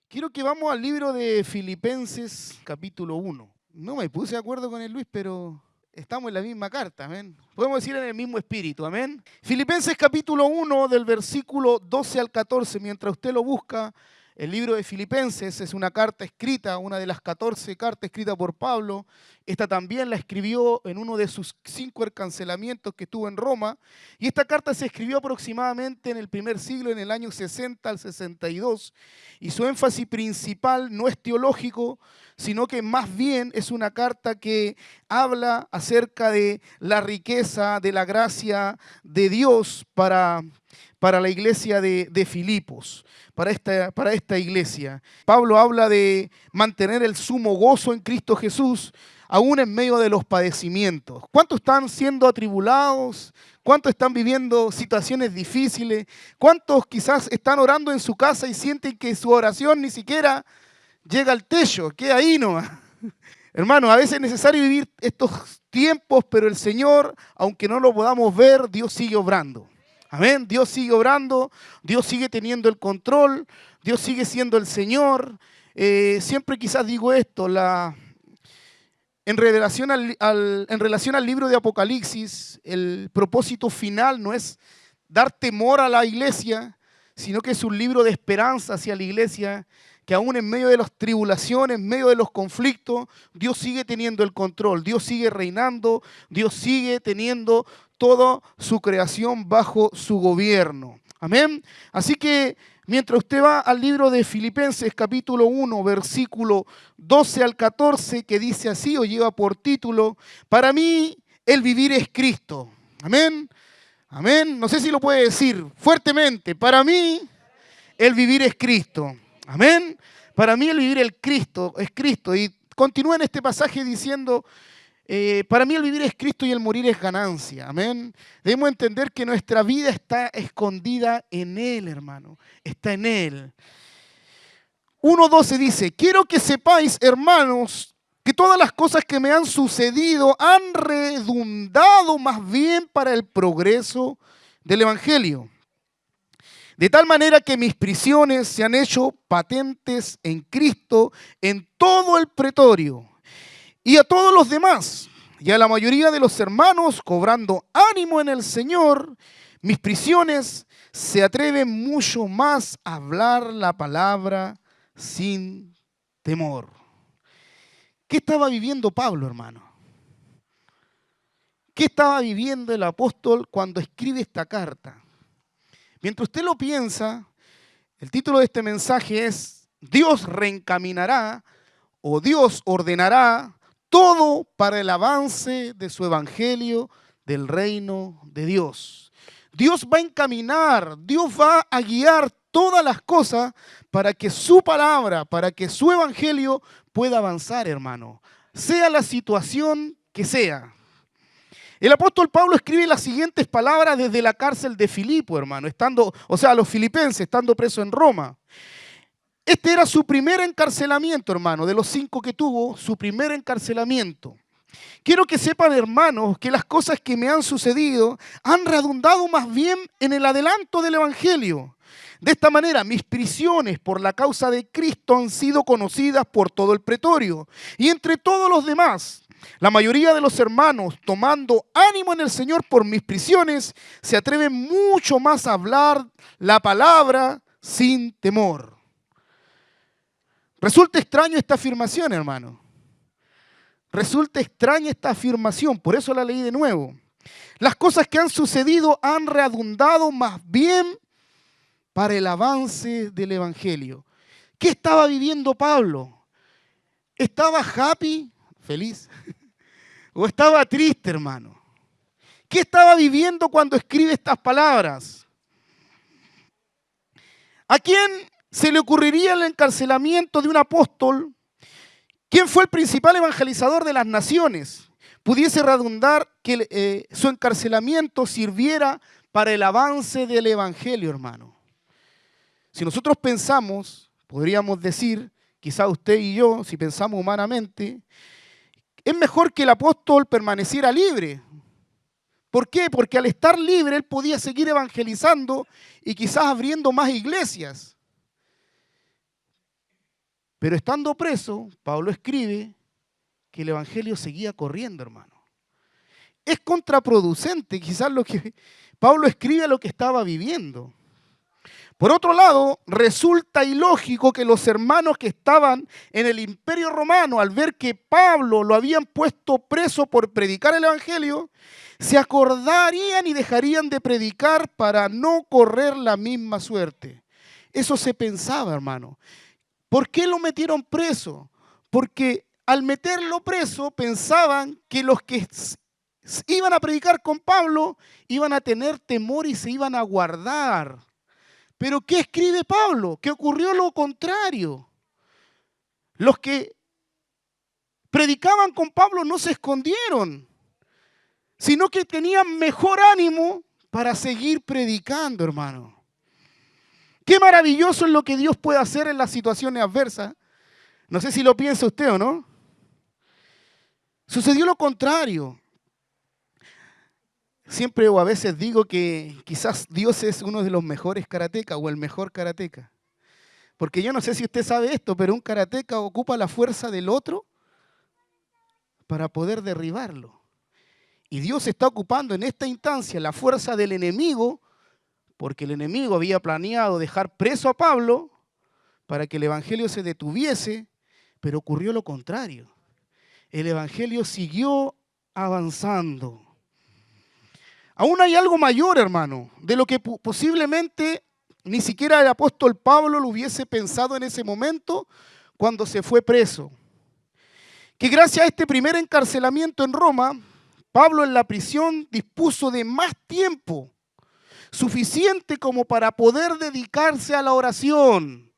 Quiero que vamos al libro de Filipenses, capítulo 1. No me puse de acuerdo con el Luis, pero estamos en la misma carta, amén. Podemos decir en el mismo espíritu, amén. Filipenses, capítulo 1, del versículo 12 al 14. Mientras usted lo busca, el libro de Filipenses es una carta escrita, una de las 14 cartas escritas por Pablo. Esta también la escribió en uno de sus 5 encarcelamientos que tuvo en Roma. Y esta carta se escribió aproximadamente en el primer siglo, en el año 60 al 62. Y su énfasis principal no es teológico, sino que más bien es una carta que habla acerca de la riqueza, de la gracia de Dios para la iglesia de Filipos, para esta iglesia. Pablo habla de mantener el sumo gozo en Cristo Jesús, aún en medio de los padecimientos. ¿Cuántos están siendo atribulados? ¿Cuántos están viviendo situaciones difíciles? ¿Cuántos quizás están orando en su casa y sienten que su oración ni siquiera llega al techo? Queda ahí nomás. Hermano, a veces es necesario vivir estos tiempos, pero el Señor, aunque no lo podamos ver, Dios sigue obrando. Amén. Dios sigue obrando, Dios sigue teniendo el control, Dios sigue siendo el Señor. Siempre quizás digo esto, en relación al libro de Apocalipsis, el propósito final no es dar temor a la iglesia, sino que es un libro de esperanza hacia la iglesia, que aún en medio de las tribulaciones, en medio de los conflictos, Dios sigue teniendo el control, Dios sigue reinando, Dios sigue teniendo toda su creación bajo su gobierno. Amén. Así que mientras usted va al libro de Filipenses capítulo 1, versículo 12 al 14, que dice así o lleva por título, para mí el vivir es Cristo. Amén. Amén. No sé si lo puede decir fuertemente. Para mí el vivir es Cristo. Amén. Para mí el vivir es Cristo. Y continúa en este pasaje diciendo, para mí el vivir es Cristo y el morir es ganancia. Amén. Debemos entender que nuestra vida está escondida en Él, hermano. Está en Él. 1:12 dice, quiero que sepáis, hermanos, que todas las cosas que me han sucedido han redundado más bien para el progreso del Evangelio. De tal manera que mis prisiones se han hecho patentes en Cristo en todo el pretorio. Y a todos los demás, y a la mayoría de los hermanos, cobrando ánimo en el Señor, mis prisiones se atreven mucho más a hablar la palabra sin temor. ¿Qué estaba viviendo Pablo, hermano? ¿Qué estaba viviendo el apóstol cuando escribe esta carta? Mientras usted lo piensa, el título de este mensaje es Dios reencaminará o Dios ordenará todo para el avance de su evangelio del reino de Dios. Dios va a encaminar, Dios va a guiar todas las cosas para que su palabra, para que su evangelio pueda avanzar, hermano. Sea la situación que sea. El apóstol Pablo escribe las siguientes palabras desde la cárcel de Filipo, hermano, los filipenses, estando preso en Roma. Este era su primer encarcelamiento, hermano, de los 5 que tuvo, su primer encarcelamiento. Quiero que sepan, hermanos, que las cosas que me han sucedido han redundado más bien en el adelanto del Evangelio. De esta manera, mis prisiones por la causa de Cristo han sido conocidas por todo el pretorio y entre todos los demás. La mayoría de los hermanos, tomando ánimo en el Señor por mis prisiones, se atreven mucho más a hablar la palabra sin temor. Resulta extraño esta afirmación, hermano. Resulta extraña esta afirmación, por eso la leí de nuevo. Las cosas que han sucedido han redundado más bien para el avance del Evangelio. ¿Qué estaba viviendo Pablo? ¿Estaba happy, feliz? ¿O estaba triste, hermano? ¿Qué estaba viviendo cuando escribe estas palabras? ¿A quién se le ocurriría el encarcelamiento de un apóstol? ¿Quién fue el principal evangelizador de las naciones? Pudiese redundar que su encarcelamiento sirviera para el avance del evangelio, hermano. Si nosotros pensamos, podríamos decir, quizá usted y yo, si pensamos humanamente, es mejor que el apóstol permaneciera libre. ¿Por qué? Porque al estar libre él podía seguir evangelizando y quizás abriendo más iglesias. Pero estando preso, Pablo escribe que el evangelio seguía corriendo, hermano. Es contraproducente quizás lo que Pablo escribe a lo que estaba viviendo. Por otro lado, resulta ilógico que los hermanos que estaban en el Imperio Romano, al ver que Pablo lo habían puesto preso por predicar el evangelio, se acordarían y dejarían de predicar para no correr la misma suerte. Eso se pensaba, hermano. ¿Por qué lo metieron preso? Porque al meterlo preso pensaban que los que iban a predicar con Pablo iban a tener temor y se iban a guardar. Pero ¿qué escribe Pablo? Que ocurrió lo contrario. Los que predicaban con Pablo no se escondieron, sino que tenían mejor ánimo para seguir predicando, hermano. Qué maravilloso es lo que Dios puede hacer en las situaciones adversas. No sé si lo piensa usted o no. Sucedió lo contrario. Siempre o a veces digo que quizás Dios es uno de los mejores karatecas o el mejor karateca. Porque yo no sé si usted sabe esto, pero un karateca ocupa la fuerza del otro para poder derribarlo. Y Dios está ocupando en esta instancia la fuerza del enemigo, porque el enemigo había planeado dejar preso a Pablo para que el evangelio se detuviese, pero ocurrió lo contrario. El evangelio siguió avanzando. Aún hay algo mayor, hermano, de lo que posiblemente ni siquiera el apóstol Pablo lo hubiese pensado en ese momento cuando se fue preso. Que gracias a este primer encarcelamiento en Roma, Pablo en la prisión dispuso de más tiempo, suficiente como para poder dedicarse a la oración.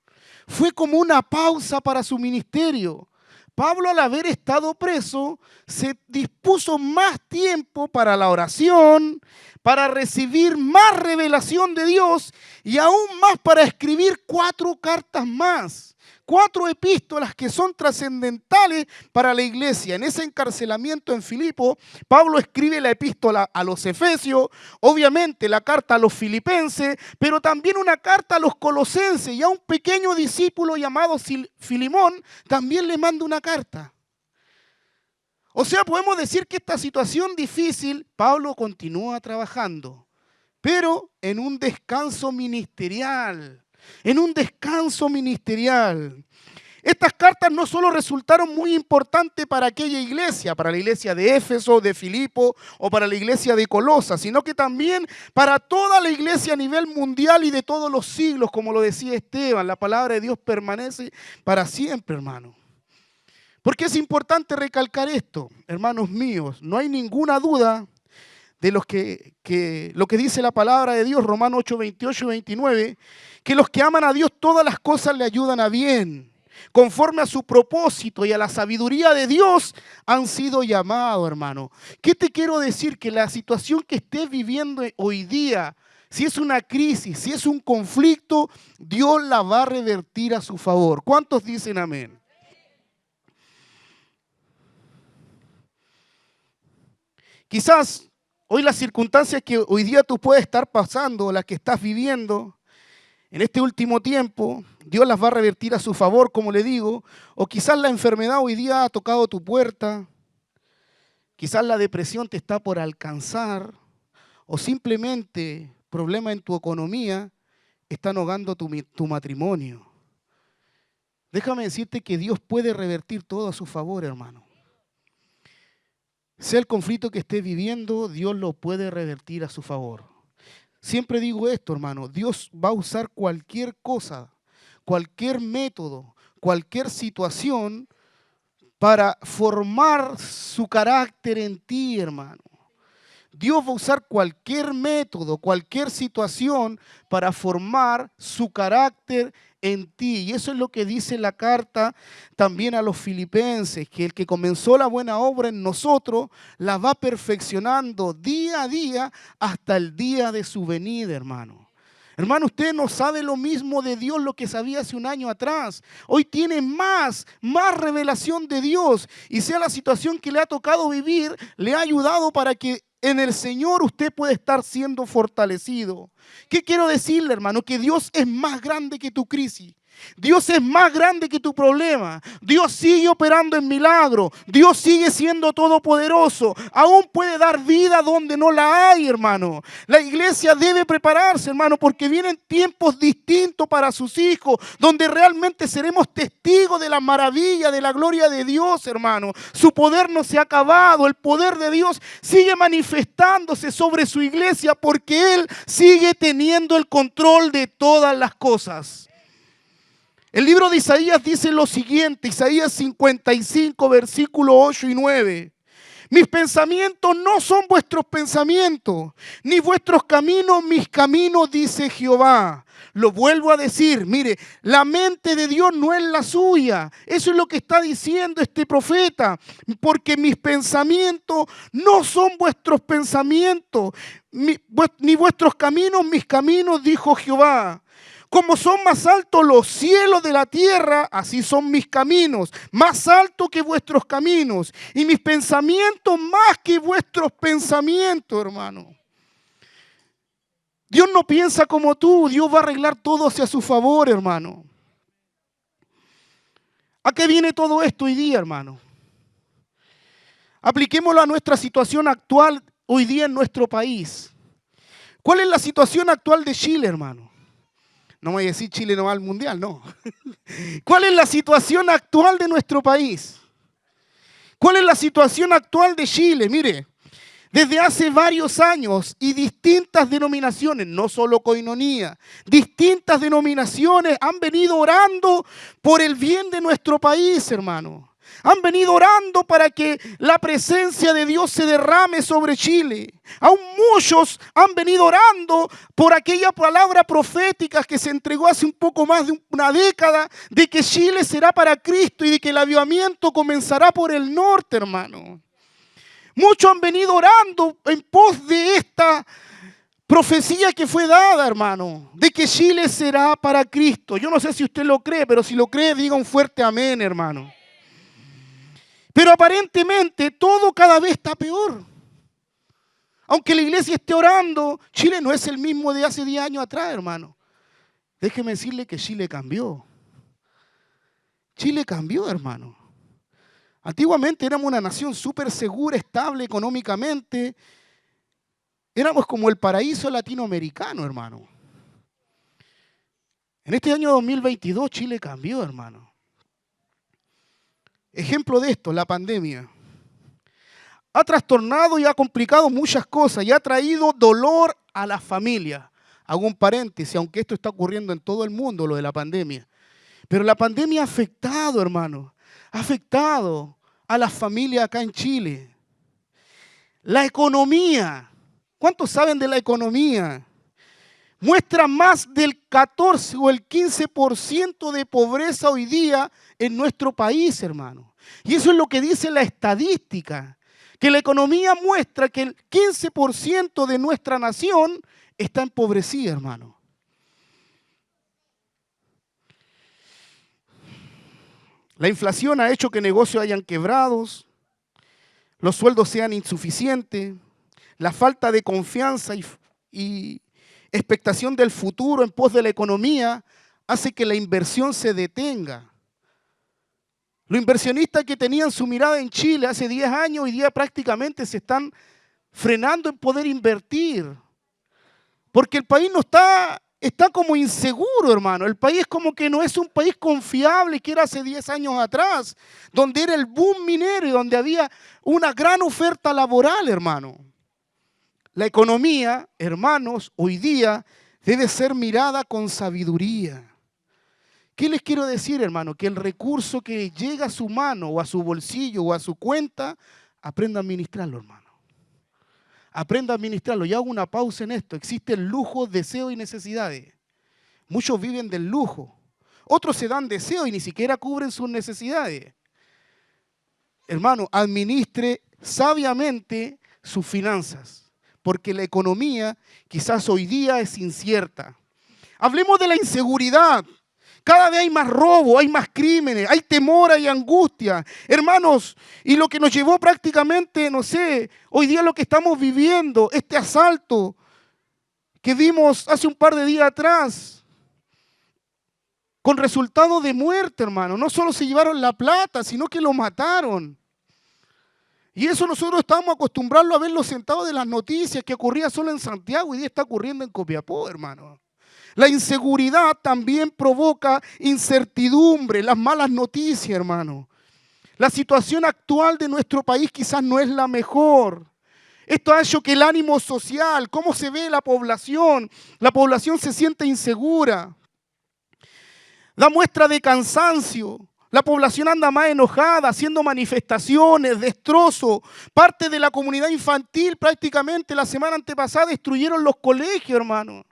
Fue como una pausa para su ministerio. Pablo, al haber estado preso, se dispuso más tiempo para la oración, para recibir más revelación de Dios y aún más para escribir 4 cartas más. 4 epístolas que son trascendentales para la iglesia. En ese encarcelamiento en Filipo, Pablo escribe la epístola a los Efesios, obviamente la carta a los Filipenses, pero también una carta a los Colosenses, y a un pequeño discípulo llamado Filimón también le manda una carta. O sea, podemos decir que esta situación difícil, Pablo continúa trabajando, pero en un descanso ministerial. En un descanso ministerial. Estas cartas no solo resultaron muy importantes para aquella iglesia, para la iglesia de Éfeso, de Filipo o para la iglesia de Colosas, sino que también para toda la iglesia a nivel mundial y de todos los siglos, como lo decía Esteban. La palabra de Dios permanece para siempre, hermano. ¿Por qué es importante recalcar esto, hermanos míos? No hay ninguna duda de lo que dice la palabra de Dios, Romanos 8, 28 y 29, que los que aman a Dios todas las cosas le ayudan a bien, conforme a su propósito y a la sabiduría de Dios han sido llamados, hermano. ¿Qué te quiero decir? Que la situación que estés viviendo hoy día, si es una crisis, si es un conflicto, Dios la va a revertir a su favor. ¿Cuántos dicen amén? Quizás hoy las circunstancias que hoy día tú puedes estar pasando, las que estás viviendo en este último tiempo, Dios las va a revertir a su favor, como le digo. O quizás la enfermedad hoy día ha tocado tu puerta, quizás la depresión te está por alcanzar, o simplemente problemas en tu economía están ahogando tu matrimonio. Déjame decirte que Dios puede revertir todo a su favor, hermano. Sea el conflicto que estés viviendo, Dios lo puede revertir a su favor. Siempre digo esto, hermano, Dios va a usar cualquier cosa, cualquier método, cualquier situación para formar su carácter en ti, hermano. Dios va a usar cualquier método, cualquier situación para formar su carácter en ti. Y eso es lo que dice la carta también a los filipenses, que el que comenzó la buena obra en nosotros la va perfeccionando día a día hasta el día de su venida, hermano. Hermano, usted no sabe lo mismo de Dios lo que sabía hace un año atrás. Hoy tiene más revelación de Dios. Y sea la situación que le ha tocado vivir, le ha ayudado para que en el Señor usted pueda estar siendo fortalecido. ¿Qué quiero decirle, hermano? Que Dios es más grande que tu crisis. Dios es más grande que tu problema. Dios sigue operando en milagros. Dios sigue siendo todopoderoso. Aún puede dar vida donde no la hay, hermano. La iglesia debe prepararse, hermano, porque vienen tiempos distintos para sus hijos, donde realmente seremos testigos de la maravilla, de la gloria de Dios, hermano. Su poder no se ha acabado. El poder de Dios sigue manifestándose sobre su iglesia porque Él sigue teniendo el control de todas las cosas. El libro de Isaías dice lo siguiente, Isaías 55, versículos 8 y 9. Mis pensamientos no son vuestros pensamientos, ni vuestros caminos mis caminos, dice Jehová. Lo vuelvo a decir, mire, la mente de Dios no es la suya. Eso es lo que está diciendo este profeta, porque mis pensamientos no son vuestros pensamientos, ni vuestros caminos mis caminos, dijo Jehová. Como son más altos los cielos de la tierra, así son mis caminos, más altos que vuestros caminos, y mis pensamientos más que vuestros pensamientos, hermano. Dios no piensa como tú, Dios va a arreglar todo hacia su favor, hermano. ¿A qué viene todo esto hoy día, hermano? Apliquémoslo a nuestra situación actual hoy día en nuestro país. ¿Cuál es la situación actual de Chile, hermano? No me voy a decir Chile no va al mundial, no. ¿Cuál es la situación actual de nuestro país? ¿Cuál es la situación actual de Chile? Mire, desde hace varios años y distintas denominaciones, no solo Coinonía, distintas denominaciones han venido orando por el bien de nuestro país, hermano. Han venido orando para que la presencia de Dios se derrame sobre Chile. Aún muchos han venido orando por aquella palabra profética que se entregó hace un poco más de una década, de que Chile será para Cristo y de que el avivamiento comenzará por el norte, hermano. Muchos han venido orando en pos de esta profecía que fue dada, hermano, de que Chile será para Cristo. Yo no sé si usted lo cree, pero si lo cree, diga un fuerte amén, hermano. Pero aparentemente todo cada vez está peor. Aunque la iglesia esté orando, Chile no es el mismo de hace 10 años atrás, hermano. Déjeme decirle que Chile cambió. Chile cambió, hermano. Antiguamente éramos una nación súper segura, estable económicamente. Éramos como el paraíso latinoamericano, hermano. En este año 2022 Chile cambió, hermano. Ejemplo de esto, la pandemia. Ha trastornado y ha complicado muchas cosas y ha traído dolor a las familias. Hago un paréntesis, aunque esto está ocurriendo en todo el mundo, lo de la pandemia. Pero la pandemia ha afectado, hermano, ha afectado a las familias acá en Chile. La economía, ¿cuántos saben de la economía? Muestra más del 14 o el 15% de pobreza hoy día en nuestro país, hermano. Y eso es lo que dice la estadística, que la economía muestra que el 15% de nuestra nación está empobrecida, hermano. La inflación ha hecho que negocios hayan quebrados, los sueldos sean insuficientes, la falta de confianza y expectación del futuro en pos de la economía hace que la inversión se detenga. Los inversionistas que tenían su mirada en Chile hace 10 años, hoy día prácticamente se están frenando en poder invertir. Porque el país no está como inseguro, hermano. El país como que no es un país confiable que era hace 10 años atrás, donde era el boom minero y donde había una gran oferta laboral, hermano. La economía, hermanos, hoy día debe ser mirada con sabiduría. ¿Qué les quiero decir, hermano? Que el recurso que llega a su mano o a su bolsillo o a su cuenta, aprenda a administrarlo, hermano. Aprenda a administrarlo. Y hago una pausa en esto. Existen lujos, deseos y necesidades. Muchos viven del lujo. Otros se dan deseos y ni siquiera cubren sus necesidades. Hermano, administre sabiamente sus finanzas. Porque la economía quizás hoy día es incierta. Hablemos de la inseguridad. Cada vez hay más robo, hay más crímenes, hay temor, hay angustia. Hermanos, y lo que nos llevó prácticamente, no sé, hoy día lo que estamos viviendo, este asalto que vimos hace un par de días atrás con resultado de muerte, hermano. No solo se llevaron la plata, sino que lo mataron. Y eso nosotros estábamos acostumbrados a verlo sentado de las noticias, que ocurría solo en Santiago y está ocurriendo en Copiapó, hermano. La inseguridad también provoca incertidumbre, las malas noticias, hermano. La situación actual de nuestro país quizás no es la mejor. Esto ha hecho que el ánimo social, cómo se ve la población se siente insegura. Da muestra de cansancio. La población anda más enojada, haciendo manifestaciones, destrozos. Parte de la comunidad infantil prácticamente la semana antepasada destruyeron los colegios, hermano.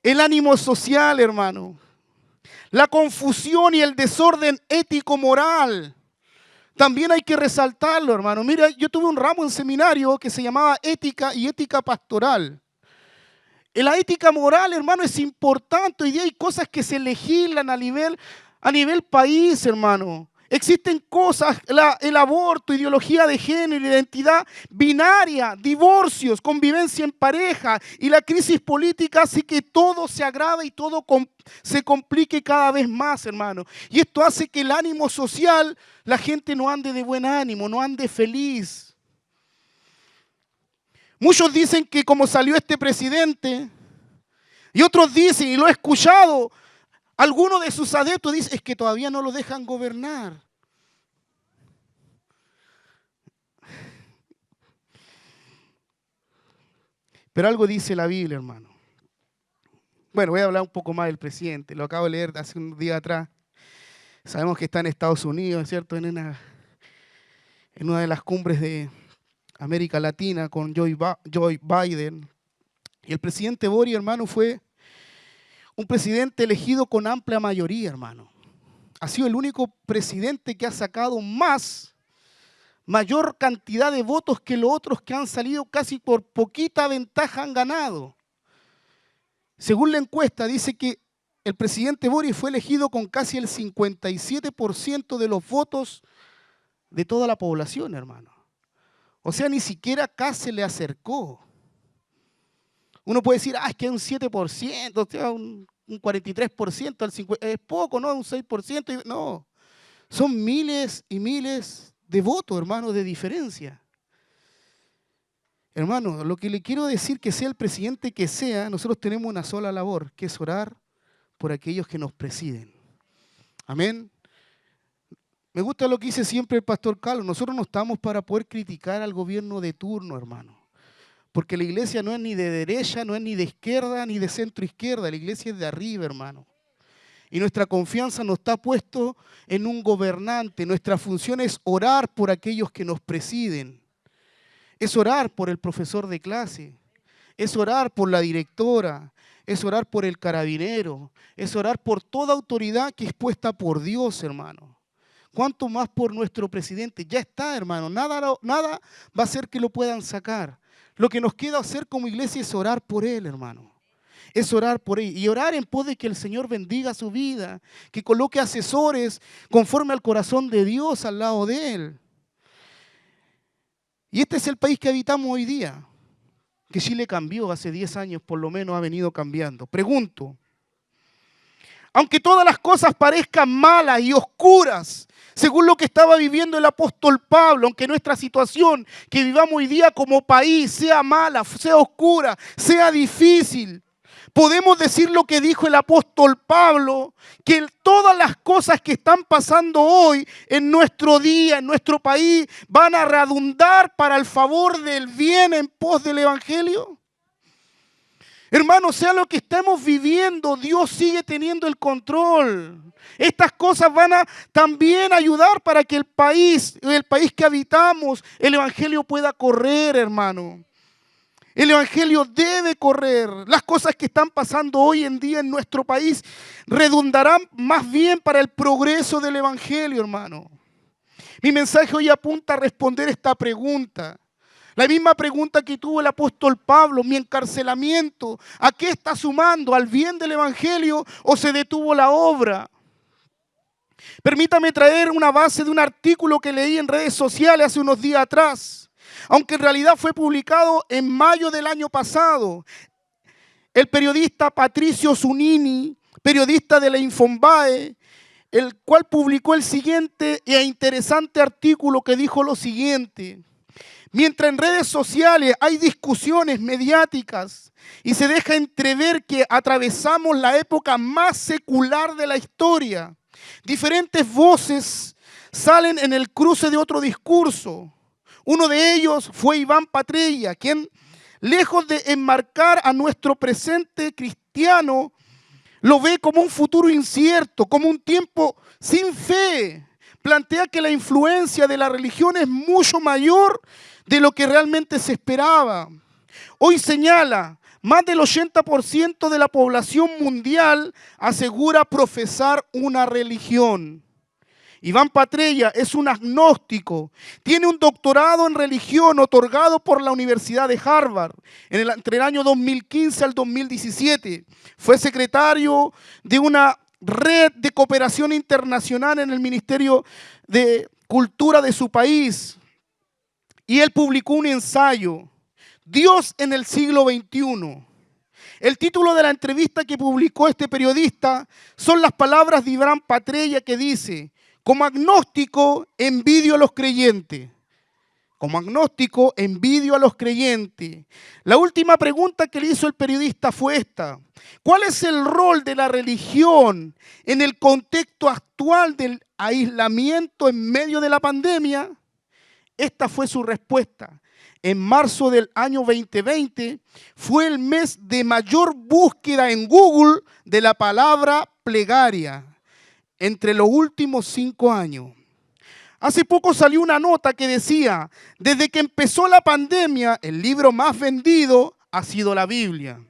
El ánimo social, hermano. La confusión y el desorden ético-moral. También hay que resaltarlo, hermano. Mira, yo tuve un ramo en seminario que se llamaba Ética y Ética Pastoral. La ética moral, hermano, es importante. Hoy día hay cosas que se legislan a nivel país, hermano. Existen cosas, el aborto, ideología de género, identidad binaria, divorcios, convivencia en pareja y la crisis política hace que todo se agrave y todo se complique cada vez más, hermano. Y esto hace que el ánimo social, la gente no ande de buen ánimo, no ande feliz. Muchos dicen que como salió este presidente, y otros dicen, y lo he escuchado, algunos de sus adeptos dicen, es que todavía no lo dejan gobernar. Pero algo dice la Biblia, hermano. Bueno, voy a hablar un poco más del presidente. Lo acabo de leer hace unos días atrás. Sabemos que está en Estados Unidos, ¿cierto? En una de las cumbres de América Latina con Joe Biden. Y el presidente Boric, hermano, fue un presidente elegido con amplia mayoría, hermano. Ha sido el único presidente que ha sacado mayor cantidad de votos que los otros que han salido casi por poquita ventaja han ganado. Según la encuesta, dice que el presidente Boric fue elegido con casi el 57% de los votos de toda la población, hermano. O sea, ni siquiera acá se le acercó. Uno puede decir, es que es un 7%, o sea, un 43%, es poco, ¿no? Un 6%. No, son miles y miles de votos, hermano, de diferencia. Hermano, lo que le quiero decir, que sea el presidente que sea, nosotros tenemos una sola labor, que es orar por aquellos que nos presiden. Amén. Me gusta lo que dice siempre el pastor Carlos. Nosotros no estamos para poder criticar al gobierno de turno, hermano. Porque la iglesia no es ni de derecha, no es ni de izquierda, ni de centro izquierda. La iglesia es de arriba, hermano. Y nuestra confianza no está puesto en un gobernante. Nuestra función es orar por aquellos que nos presiden. Es orar por el profesor de clase. Es orar por la directora. Es orar por el carabinero. Es orar por toda autoridad que es puesta por Dios, hermano. ¿Cuánto más por nuestro presidente? Ya está, hermano. Nada va a hacer que lo puedan sacar. Lo que nos queda hacer como iglesia es orar por él, hermano. Es orar por él. Y orar en pos de que el Señor bendiga su vida. Que coloque asesores conforme al corazón de Dios al lado de él. Y este es el país que habitamos hoy día. Que Chile cambió hace 10 años, por lo menos ha venido cambiando. Pregunto. Aunque todas las cosas parezcan malas y oscuras, según lo que estaba viviendo el apóstol Pablo, aunque nuestra situación que vivamos hoy día como país sea mala, sea oscura, sea difícil, podemos decir lo que dijo el apóstol Pablo, que todas las cosas que están pasando hoy en nuestro día, en nuestro país, van a redundar para el favor del bien en pos del evangelio. Hermano, sea lo que estemos viviendo, Dios sigue teniendo el control. Estas cosas van a también ayudar para que el país que habitamos, el evangelio pueda correr, hermano. El evangelio debe correr. Las cosas que están pasando hoy en día en nuestro país redundarán más bien para el progreso del evangelio, hermano. Mi mensaje hoy apunta a responder esta pregunta. La misma pregunta que tuvo el apóstol Pablo, mi encarcelamiento, ¿a qué está sumando? ¿Al bien del evangelio o se detuvo la obra? Permítame traer una base de un artículo que leí en redes sociales hace unos días atrás, aunque en realidad fue publicado en mayo del año pasado. el periodista Patricio Zunini, periodista de la Infonbae, el cual publicó el siguiente e interesante artículo que dijo lo siguiente: mientras en redes sociales hay discusiones mediáticas y se deja entrever que atravesamos la época más secular de la historia, diferentes voces salen en el cruce de otro discurso. Uno de ellos fue Iván Patrella, quien, lejos de enmarcar a nuestro presente cristiano, lo ve como un futuro incierto, como un tiempo sin fe. Plantea que la influencia de la religión es mucho mayor de lo que realmente se esperaba. Hoy señala, más del 80% de la población mundial asegura profesar una religión. Iván Patrella es un agnóstico, tiene un doctorado en religión otorgado por la Universidad de Harvard entre el año 2015 al 2017. Fue secretario de una red de cooperación internacional en el Ministerio de Cultura de su país. Y él publicó un ensayo, Dios en el siglo XXI. El título de la entrevista que publicó este periodista son las palabras de Iván Patrella, que dice: como agnóstico, envidio a los creyentes. Como agnóstico, envidio a los creyentes. La última pregunta que le hizo el periodista fue esta: ¿cuál es el rol de la religión en el contexto actual del aislamiento en medio de la pandemia? Esta fue su respuesta. En marzo del año 2020 fue el mes de mayor búsqueda en Google de la palabra plegaria entre los últimos 5 años. Hace poco salió una nota que decía: desde que empezó la pandemia, el libro más vendido ha sido la Biblia.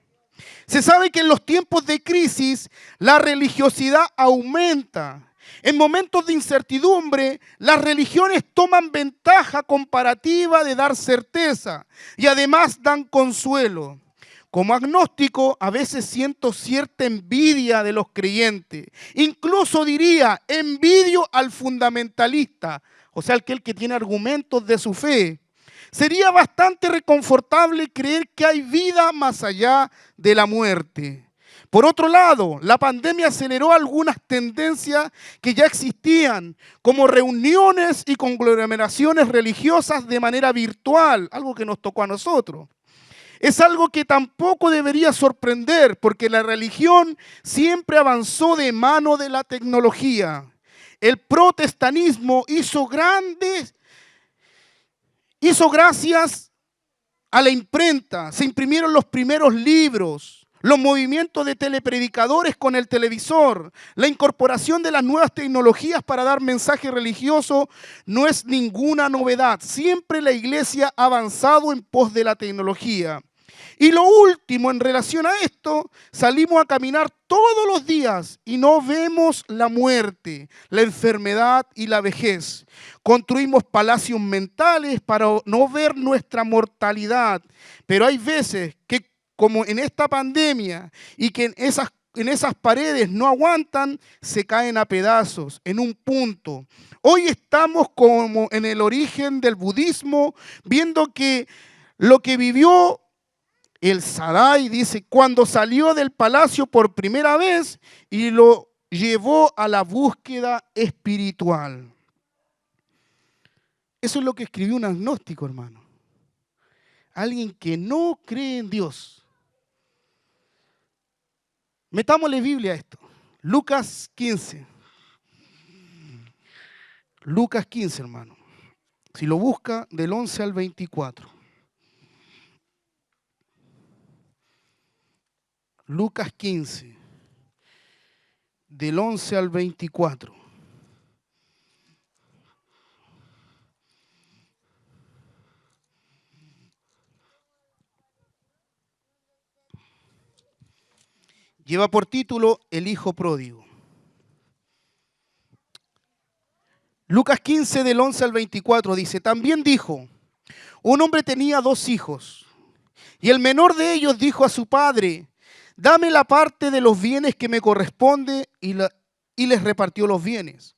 Se sabe que en los tiempos de crisis la religiosidad aumenta. En momentos de incertidumbre, las religiones toman ventaja comparativa de dar certeza y además dan consuelo. Como agnóstico, a veces siento cierta envidia de los creyentes. Incluso diría, envidio al fundamentalista, o sea, aquel que tiene argumentos de su fe. Sería bastante reconfortable creer que hay vida más allá de la muerte. Por otro lado, la pandemia aceleró algunas tendencias que ya existían, como reuniones y conglomeraciones religiosas de manera virtual, algo que nos tocó a nosotros. Es algo que tampoco debería sorprender, porque la religión siempre avanzó de mano de la tecnología. El protestantismo hizo gracias a la imprenta, se imprimieron los primeros libros, los movimientos de telepredicadores con el televisor, la incorporación de las nuevas tecnologías para dar mensaje religioso no es ninguna novedad. Siempre la iglesia ha avanzado en pos de la tecnología. Y lo último en relación a esto, salimos a caminar todos los días y no vemos la muerte, la enfermedad y la vejez. Construimos palacios mentales para no ver nuestra mortalidad, pero hay veces que, como en esta pandemia, y que en esas paredes no aguantan, se caen a pedazos en un punto. Hoy estamos como en el origen del budismo, viendo que lo que vivió el Sadai, dice, cuando salió del palacio por primera vez y lo llevó a la búsqueda espiritual. Eso es lo que escribió un agnóstico, hermano. Alguien que no cree en Dios. Metámosle Biblia a esto. Lucas 15. Lucas 15, hermano. Si lo busca, del 11 al 24. Lucas 15, del 11 al 24. Lleva por título El Hijo Pródigo. Lucas 15, del 11 al 24 dice: también dijo, un hombre tenía 2 hijos, y el menor de ellos dijo a su padre: dame la parte de los bienes que me corresponde, y les repartió los bienes.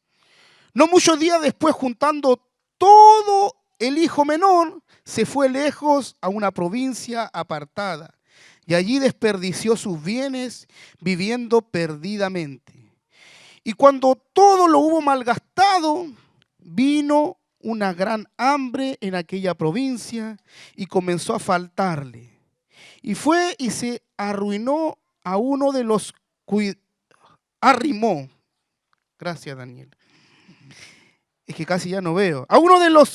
No muchos días después, juntando todo, el hijo menor se fue lejos a una provincia apartada y allí desperdició sus bienes viviendo perdidamente. Y cuando todo lo hubo malgastado, vino una gran hambre en aquella provincia y comenzó a faltarle. Y fue y se arruinó a uno de los arrimó. Gracias, Daniel. Es que casi ya no veo. A uno de los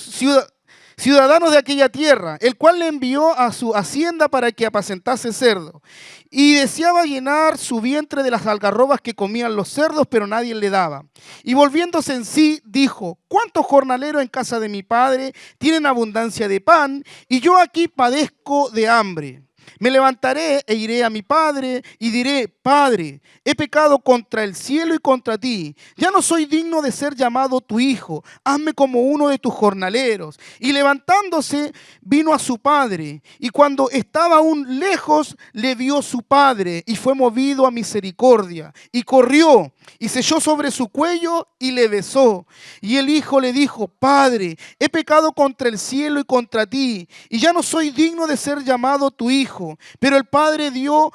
ciudadanos de aquella tierra, el cual le envió a su hacienda para que apacentase cerdo. Y deseaba llenar su vientre de las algarrobas que comían los cerdos, pero nadie le daba. Y volviéndose en sí, dijo: ¿cuántos jornaleros en casa de mi padre tienen abundancia de pan, y yo aquí padezco de hambre? Me levantaré e iré a mi padre y diré: Padre, he pecado contra el cielo y contra ti. Ya no soy digno de ser llamado tu hijo. Hazme como uno de tus jornaleros. Y levantándose, vino a su padre. Y cuando estaba aún lejos, le vio su padre y fue movido a misericordia. Y corrió y se echó sobre su cuello y le besó. Y el hijo le dijo: Padre, he pecado contra el cielo y contra ti, y ya no soy digno de ser llamado tu hijo. Pero el padre dijo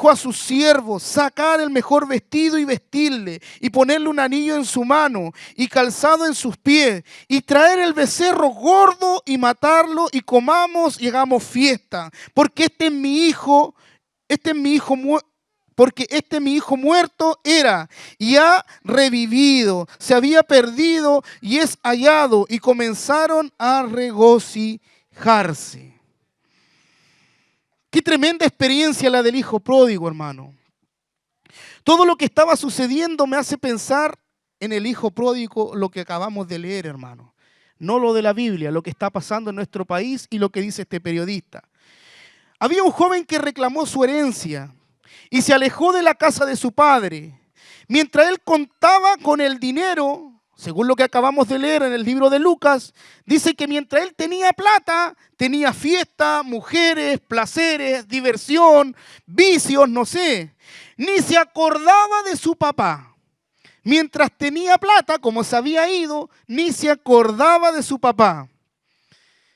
a sus siervos: sacar el mejor vestido y vestirle, y ponerle un anillo en su mano y calzado en sus pies, y traer el becerro gordo y matarlo, y comamos y hagamos fiesta, porque este es mi hijo muerto era y ha revivido, se había perdido y es hallado. Y comenzaron a regocijarse. Qué tremenda experiencia la del hijo pródigo, hermano. Todo lo que estaba sucediendo me hace pensar en el hijo pródigo, lo que acabamos de leer, hermano. No lo de la Biblia, lo que está pasando en nuestro país y lo que dice este periodista. Había un joven que reclamó su herencia y se alejó de la casa de su padre. Mientras él contaba con el dinero, según lo que acabamos de leer en el libro de Lucas, dice que mientras él tenía plata, tenía fiesta, mujeres, placeres, diversión, vicios, no sé. Ni se acordaba de su papá. Mientras tenía plata, como se había ido, ni se acordaba de su papá.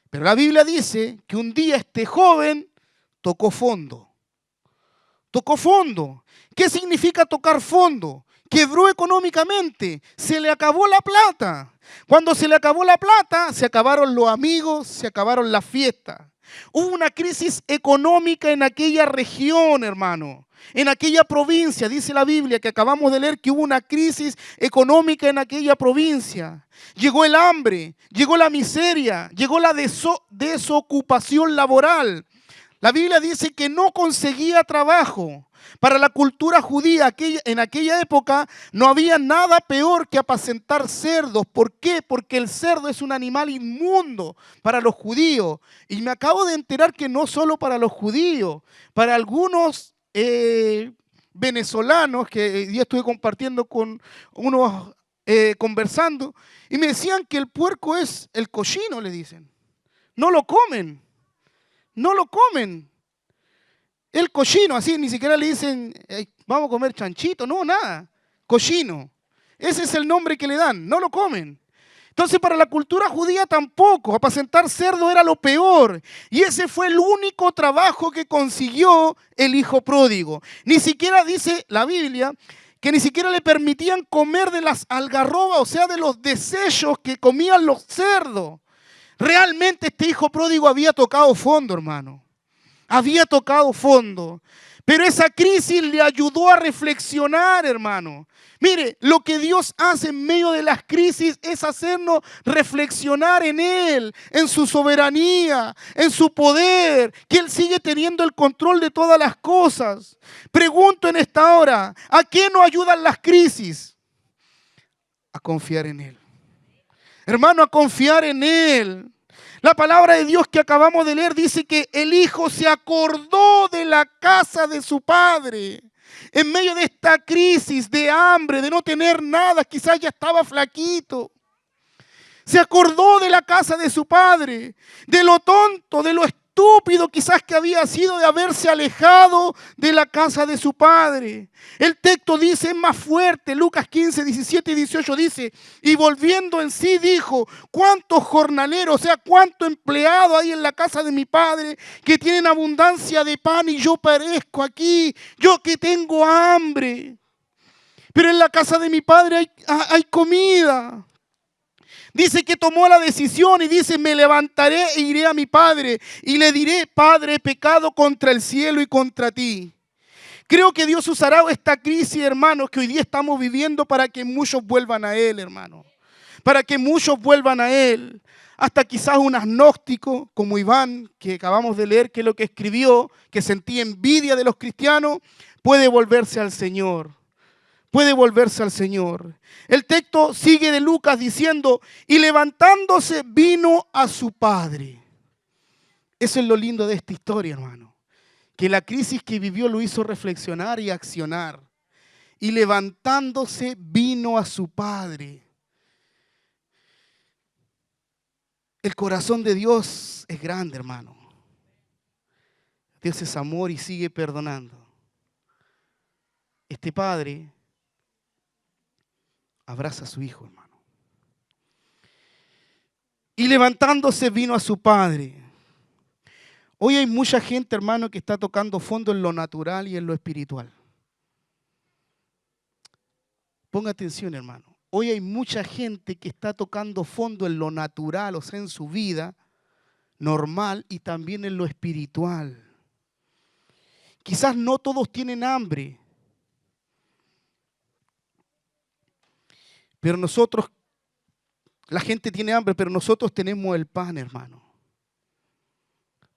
Pero la Biblia dice que un día este joven tocó fondo. Tocó fondo. ¿Qué significa tocar fondo? Quebró económicamente, se le acabó la plata. Cuando se le acabó la plata, se acabaron los amigos, se acabaron las fiestas. Hubo una crisis económica en aquella región, hermano, en aquella provincia. Dice la Biblia que acabamos de leer que hubo una crisis económica en aquella provincia. Llegó el hambre, llegó la miseria, llegó la desocupación laboral. La Biblia dice que no conseguía trabajo. Para la cultura judía en aquella época no había nada peor que apacentar cerdos. ¿Por qué? Porque el cerdo es un animal inmundo para los judíos. Y me acabo de enterar que no solo para los judíos, para algunos venezolanos, que ya estuve compartiendo con unos, conversando, y me decían que el puerco es el cochino, le dicen. No lo comen, no lo comen. El cochino, así, ni siquiera le dicen, vamos a comer chanchito, no, nada, cochino. Ese es el nombre que le dan, no lo comen. Entonces para la cultura judía tampoco, apacentar cerdo era lo peor. Y ese fue el único trabajo que consiguió el hijo pródigo. Ni siquiera dice la Biblia que ni siquiera le permitían comer de las algarrobas, o sea, de los desechos que comían los cerdos. Realmente este hijo pródigo había tocado fondo, hermano. Había tocado fondo, pero esa crisis le ayudó a reflexionar, hermano. Mire, lo que Dios hace en medio de las crisis es hacernos reflexionar en Él, en su soberanía, en su poder, que Él sigue teniendo el control de todas las cosas. Pregunto en esta hora, ¿a qué nos ayudan las crisis? A confiar en Él. Hermano, a confiar en Él. La palabra de Dios que acabamos de leer dice que el hijo se acordó de la casa de su padre. En medio de esta crisis de hambre, de no tener nada, quizás ya estaba flaquito. Se acordó de la casa de su padre, de lo tonto, de lo estúpido estúpido quizás que había sido de haberse alejado de la casa de su padre. El texto dice, es más fuerte, Lucas 15, 17 y 18 dice, y volviendo en sí dijo, ¿cuántos jornaleros, o sea, cuántos empleados hay en la casa de mi padre que tienen abundancia de pan y yo perezco aquí, yo que tengo hambre? Pero en la casa de mi padre hay comida. Dice que tomó la decisión y dice, me levantaré e iré a mi padre y le diré, Padre, he pecado contra el cielo y contra ti. Creo que Dios usará esta crisis, hermanos, que hoy día estamos viviendo para que muchos vuelvan a Él, hermano. Para que muchos vuelvan a Él. Hasta quizás un agnóstico como Iván, que acabamos de leer, que es lo que escribió, que sentía envidia de los cristianos, puede volverse al Señor. Puede volverse al Señor. El texto sigue de Lucas diciendo, y levantándose vino a su padre. Eso es lo lindo de esta historia, hermano. Que la crisis que vivió lo hizo reflexionar y accionar. Y levantándose vino a su padre. El corazón de Dios es grande, hermano. Dios es amor y sigue perdonando. Este padre abraza a su hijo, hermano. Y levantándose vino a su padre. Hoy hay mucha gente, hermano, que está tocando fondo en lo natural y en lo espiritual. Ponga atención, hermano. Hoy hay mucha gente que está tocando fondo en lo natural, o sea, en su vida normal y también en lo espiritual. Quizás no todos tienen hambre, pero nosotros, la gente tiene hambre, pero nosotros tenemos el pan, hermano.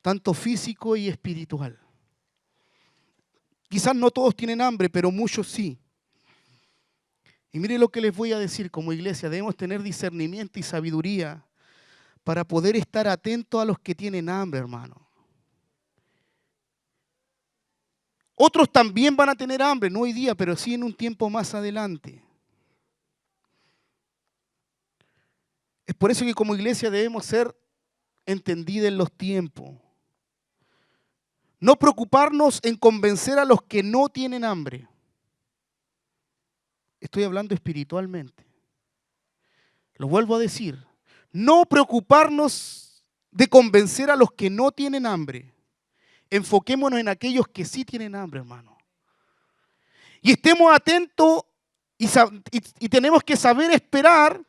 Tanto físico y espiritual. Quizás no todos tienen hambre, pero muchos sí. Y mire lo que les voy a decir como iglesia, debemos tener discernimiento y sabiduría para poder estar atentos a los que tienen hambre, hermano. Otros también van a tener hambre, no hoy día, pero sí en un tiempo más adelante. Es por eso que como iglesia debemos ser entendidos en los tiempos. No preocuparnos en convencer a los que no tienen hambre. Estoy hablando espiritualmente. Lo vuelvo a decir. No preocuparnos de convencer a los que no tienen hambre. Enfoquémonos en aquellos que sí tienen hambre, hermano. Y estemos atentos y tenemos que saber esperar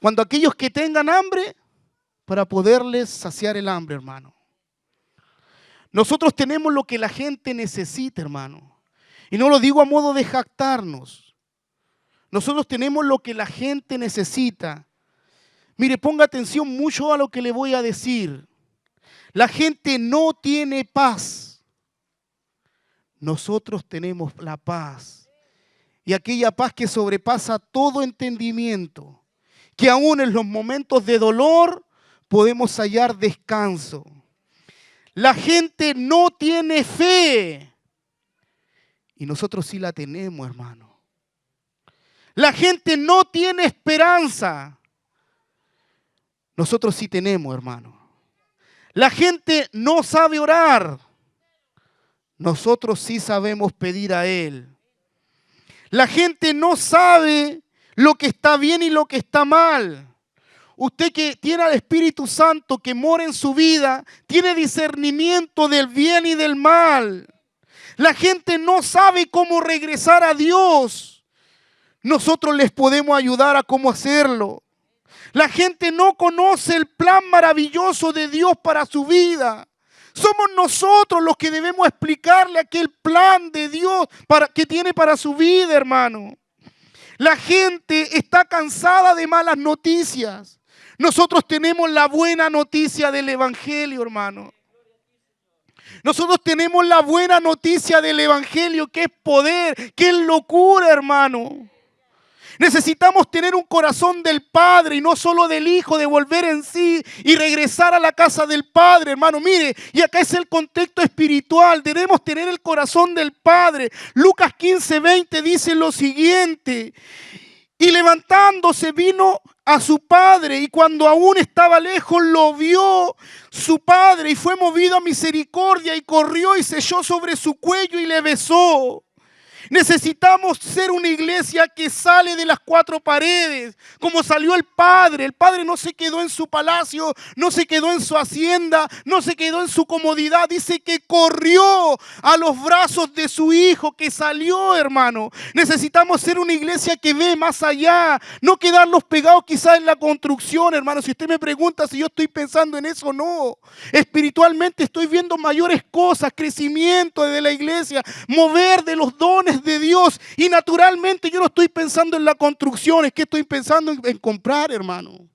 cuando aquellos que tengan hambre para poderles saciar el hambre, hermano. Nosotros tenemos lo que la gente necesita, hermano. Y no lo digo a modo de jactarnos. Nosotros tenemos lo que la gente necesita. Mire, ponga atención mucho a lo que le voy a decir. La gente no tiene paz. Nosotros tenemos la paz. Y aquella paz que sobrepasa todo entendimiento. Que aún en los momentos de dolor podemos hallar descanso. La gente no tiene fe. Y nosotros sí la tenemos, hermano. La gente no tiene esperanza. Nosotros sí tenemos, hermano. La gente no sabe orar. Nosotros sí sabemos pedir a Él. La gente no sabe lo que está bien y lo que está mal. Usted que tiene al Espíritu Santo que mora en su vida, tiene discernimiento del bien y del mal. La gente no sabe cómo regresar a Dios. Nosotros les podemos ayudar a cómo hacerlo. La gente no conoce el plan maravilloso de Dios para su vida. Somos nosotros los que debemos explicarle aquel plan de Dios que tiene para su vida, hermano. La gente está cansada de malas noticias. Nosotros tenemos la buena noticia del Evangelio, hermano. Nosotros tenemos la buena noticia del Evangelio, que es poder, que es locura, hermano. Necesitamos tener un corazón del Padre y no solo del Hijo, de volver en sí y regresar a la casa del Padre, hermano. Mire, y acá es el contexto espiritual. Debemos tener el corazón del Padre. Lucas 15:20 dice lo siguiente. Y levantándose vino a su padre, y cuando aún estaba lejos lo vio su padre y fue movido a misericordia y corrió y se echó sobre su cuello y le besó. Necesitamos ser una iglesia que sale de las cuatro paredes, como salió el Padre. El Padre no se quedó en su palacio, no se quedó en su hacienda, no se quedó en su comodidad. Dice que corrió a los brazos de su Hijo, que salió, hermano. Necesitamos ser una iglesia que ve más allá, no quedarnos pegados quizás en la construcción, hermano. Si usted me pregunta si yo estoy pensando en eso, no. Espiritualmente estoy viendo mayores cosas, crecimiento de la iglesia, mover de los dones de Dios, y naturalmente yo no estoy pensando en la construcción, es que estoy pensando en comprar, hermano.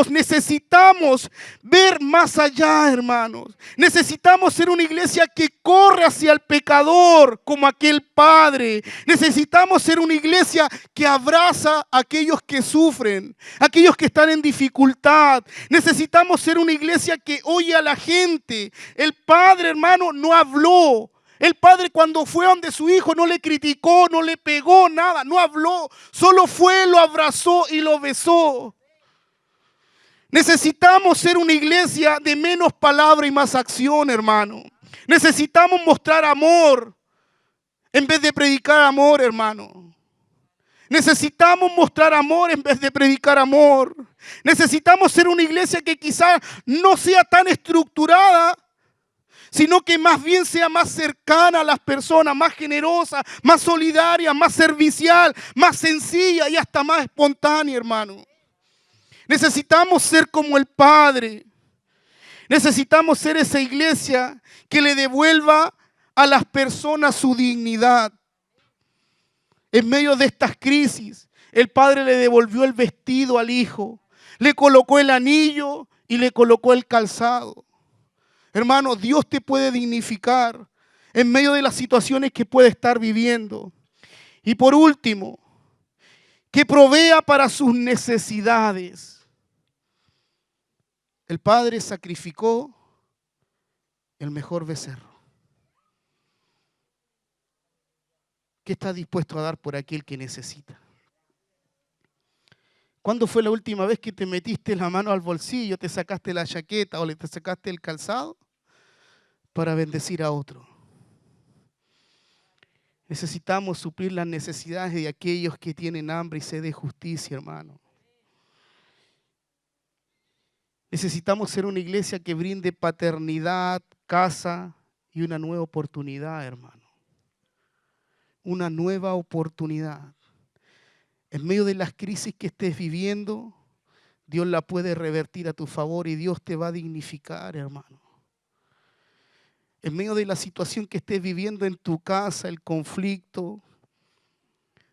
Necesitamos ver más allá, hermanos. Necesitamos ser una iglesia que corre hacia el pecador como aquel padre. Necesitamos ser una iglesia que abraza a aquellos que sufren, aquellos que están en dificultad. Necesitamos ser una iglesia que oye a la gente. El padre, hermano, no habló. El padre, cuando fue donde su hijo, no le criticó, no le pegó, nada, no habló. Solo fue, lo abrazó y lo besó. Necesitamos ser una iglesia de menos palabra y más acción, hermano. Necesitamos mostrar amor en vez de predicar amor, hermano. Necesitamos mostrar amor en vez de predicar amor. Necesitamos ser una iglesia que quizás no sea tan estructurada, sino que más bien sea más cercana a las personas, más generosa, más solidaria, más servicial, más sencilla y hasta más espontánea, hermano. Necesitamos ser como el Padre. Necesitamos ser esa iglesia que le devuelva a las personas su dignidad. En medio de estas crisis, el Padre le devolvió el vestido al Hijo, le colocó el anillo y le colocó el calzado. Hermano, Dios te puede dignificar en medio de las situaciones que puede estar viviendo. Y por último, que provea para sus necesidades. El Padre sacrificó el mejor becerro. ¿Qué está dispuesto a dar por aquel que necesita? ¿Cuándo fue la última vez que te metiste la mano al bolsillo, te sacaste la chaqueta o te sacaste el calzado para bendecir a otro? Necesitamos suplir las necesidades de aquellos que tienen hambre y sed de justicia, hermano. Necesitamos ser una iglesia que brinde paternidad, casa y una nueva oportunidad, hermano. Una nueva oportunidad. En medio de las crisis que estés viviendo, Dios la puede revertir a tu favor y Dios te va a dignificar, hermano. En medio de la situación que estés viviendo en tu casa, el conflicto,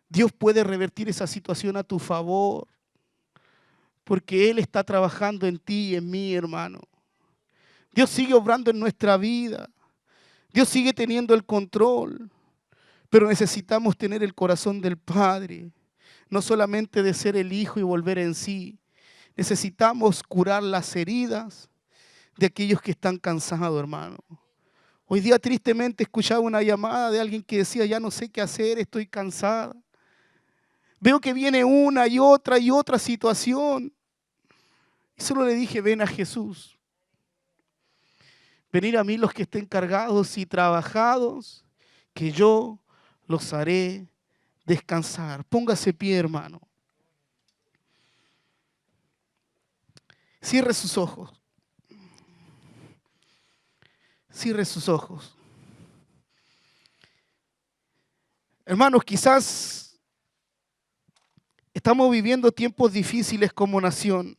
Dios puede revertir esa situación a tu favor, porque Él está trabajando en ti y en mí, hermano. Dios sigue obrando en nuestra vida. Dios sigue teniendo el control, pero necesitamos tener el corazón del Padre. No solamente de ser el Hijo y volver en sí. Necesitamos curar las heridas de aquellos que están cansados, hermano. Hoy día tristemente escuchaba una llamada de alguien que decía, ya no sé qué hacer, estoy cansada. Veo que viene una y otra situación. Y solo le dije, ven a Jesús. Venid a mí los que estén cargados y trabajados, que yo los haré descansar. Póngase pie, hermano. Cierre sus ojos. Cierre sus ojos. Hermanos, quizás estamos viviendo tiempos difíciles como nación.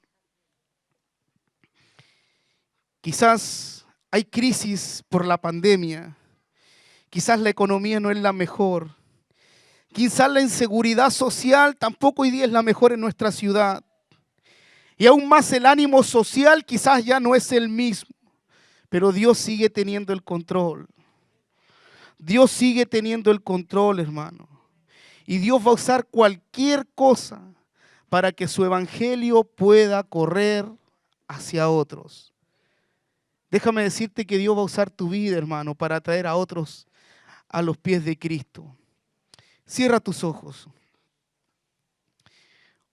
Quizás hay crisis por la pandemia. Quizás la economía no es la mejor. Quizás la inseguridad social tampoco hoy día es la mejor en nuestra ciudad. Y aún más el ánimo social quizás ya no es el mismo. Pero Dios sigue teniendo el control. Dios sigue teniendo el control, hermano. Y Dios va a usar cualquier cosa para que su evangelio pueda correr hacia otros. Déjame decirte que Dios va a usar tu vida, hermano, para traer a otros a los pies de Cristo. Cierra tus ojos.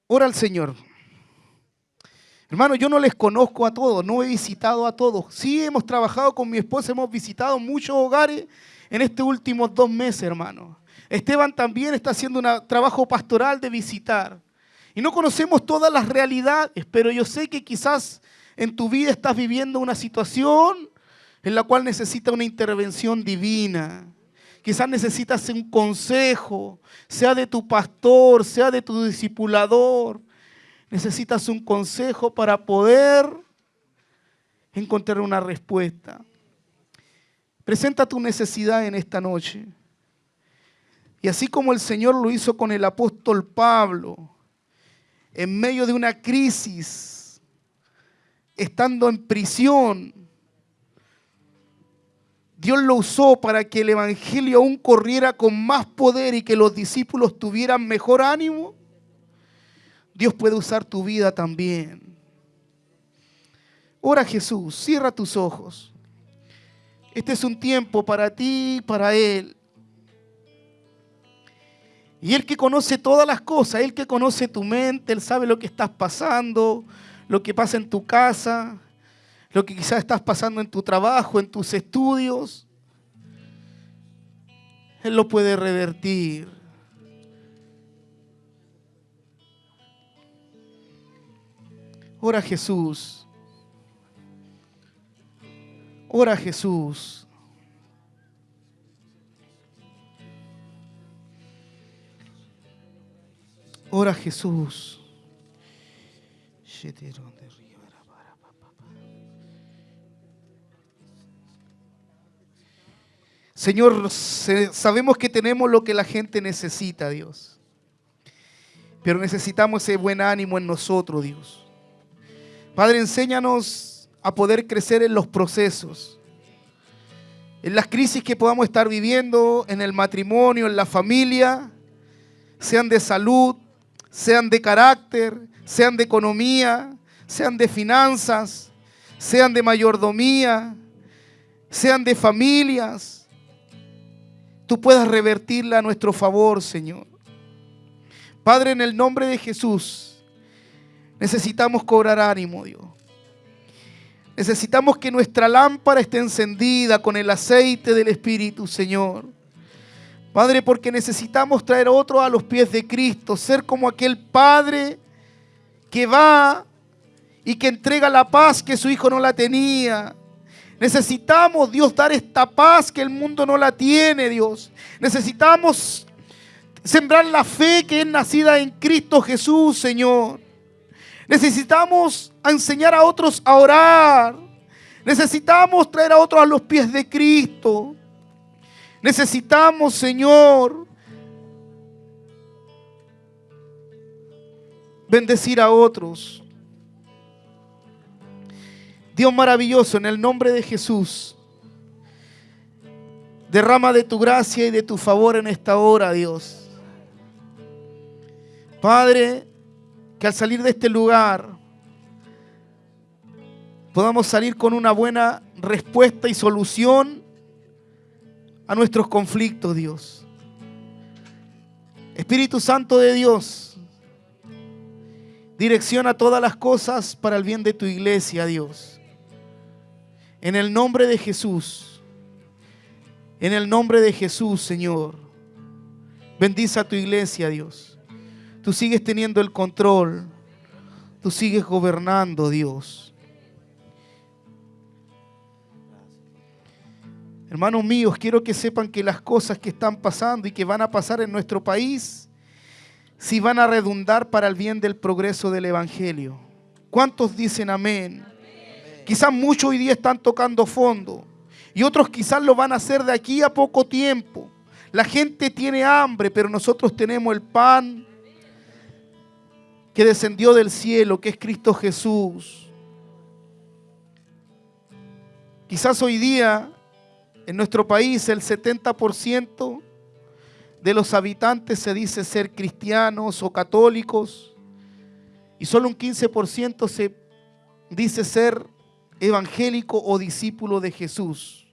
Ora al Señor. Hermano, yo no les conozco a todos, no he visitado a todos. Sí hemos trabajado con mi esposa, hemos visitado muchos hogares en estos últimos 2 meses, hermano. Esteban también está haciendo un trabajo pastoral de visitar. Y no conocemos todas las realidades, pero yo sé que quizás en tu vida estás viviendo una situación en la cual necesitas una intervención divina. Quizás necesitas un consejo, sea de tu pastor, sea de tu discipulador. Necesitas un consejo para poder encontrar una respuesta. Presenta tu necesidad en esta noche. Y así como el Señor lo hizo con el apóstol Pablo, en medio de una crisis, estando en prisión, Dios lo usó para que el evangelio aún corriera con más poder y que los discípulos tuvieran mejor ánimo. Dios puede usar tu vida también. Ora a Jesús, cierra tus ojos. Este es un tiempo para ti y para Él. Y Él que conoce todas las cosas, Él que conoce tu mente, Él sabe lo que estás pasando, lo que pasa en tu casa, lo que quizás estás pasando en tu trabajo, en tus estudios. Él lo puede revertir. Ora a Jesús. Ora a Jesús. Ora a Jesús. Señor, sabemos que tenemos lo que la gente necesita, Dios. Pero necesitamos ese buen ánimo en nosotros, Dios. Padre, enséñanos a poder crecer en los procesos, en las crisis que podamos estar viviendo, en el matrimonio, en la familia, sean de salud, sean de carácter, sean de economía, sean de finanzas, sean de mayordomía, sean de familias. Tú puedas revertirla a nuestro favor, Señor. Padre, en el nombre de Jesús, necesitamos cobrar ánimo, Dios. Necesitamos que nuestra lámpara esté encendida con el aceite del Espíritu, Señor. Padre, porque necesitamos traer otro a los pies de Cristo, ser como aquel padre que va y que entrega la paz que su hijo no la tenía. Necesitamos, Dios, dar esta paz que el mundo no la tiene, Dios. Necesitamos sembrar la fe que es nacida en Cristo Jesús, Señor. Necesitamos enseñar a otros a orar. Necesitamos traer a otros a los pies de Cristo. Necesitamos, Señor, bendecir a otros. Dios maravilloso, en el nombre de Jesús, derrama de tu gracia y de tu favor en esta hora, Dios. Padre, que al salir de este lugar podamos salir con una buena respuesta y solución a nuestros conflictos, Dios. Espíritu Santo de Dios, direcciona todas las cosas para el bien de tu iglesia, Dios. En el nombre de Jesús, en el nombre de Jesús, Señor, bendice a tu iglesia, Dios. Tú sigues teniendo el control. Tú sigues gobernando, Dios. Hermanos míos, quiero que sepan que las cosas que están pasando y que van a pasar en nuestro país, sí van a redundar para el bien del progreso del Evangelio. ¿Cuántos dicen amén? Quizás muchos hoy día están tocando fondo y otros quizás lo van a hacer de aquí a poco tiempo. La gente tiene hambre, pero nosotros tenemos el pan que descendió del cielo, que es Cristo Jesús. Quizás hoy día en nuestro país el 70% de los habitantes se dice ser cristianos o católicos y solo un 15% se dice ser evangélico o discípulo de Jesús.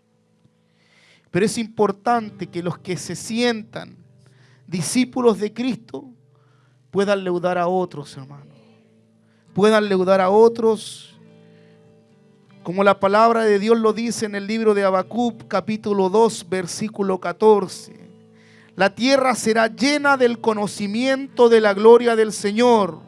Pero es importante que los que se sientan discípulos de Cristo puedan leudar a otros, hermano. Puedan leudar a otros, como la palabra de Dios lo dice en el libro de Habacuc, capítulo 2, versículo 14. La tierra será llena del conocimiento de la gloria del Señor,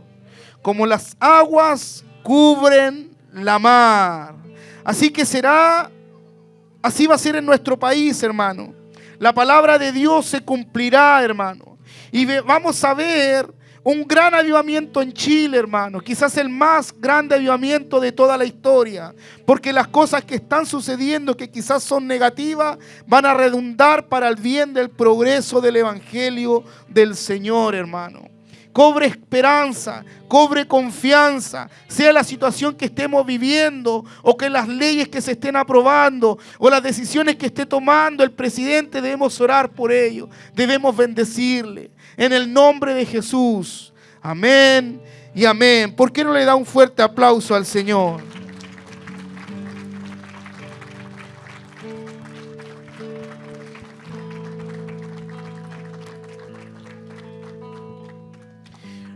como las aguas cubren la mar. Así que así va a ser en nuestro país, hermano. La palabra de Dios se cumplirá, hermano. Y vamos a ver un gran avivamiento en Chile, hermano. Quizás el más grande avivamiento de toda la historia. Porque las cosas que están sucediendo, que quizás son negativas, van a redundar para el bien del progreso del evangelio del Señor, hermano. Cobre esperanza, cobre confianza, sea la situación que estemos viviendo o que las leyes que se estén aprobando o las decisiones que esté tomando el presidente, debemos orar por ello, debemos bendecirle en el nombre de Jesús. Amén y amén. ¿Por qué no le da un fuerte aplauso al Señor?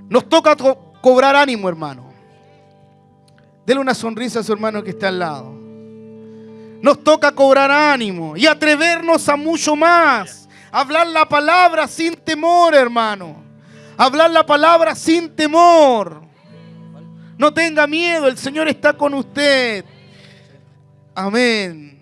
Nos toca cobrar ánimo, hermano. Dele una sonrisa a su hermano que está al lado. Nos toca cobrar ánimo y atrevernos a mucho más. Hablar la palabra sin temor, hermano. Hablar la palabra sin temor. No tenga miedo, el Señor está con usted. Amén.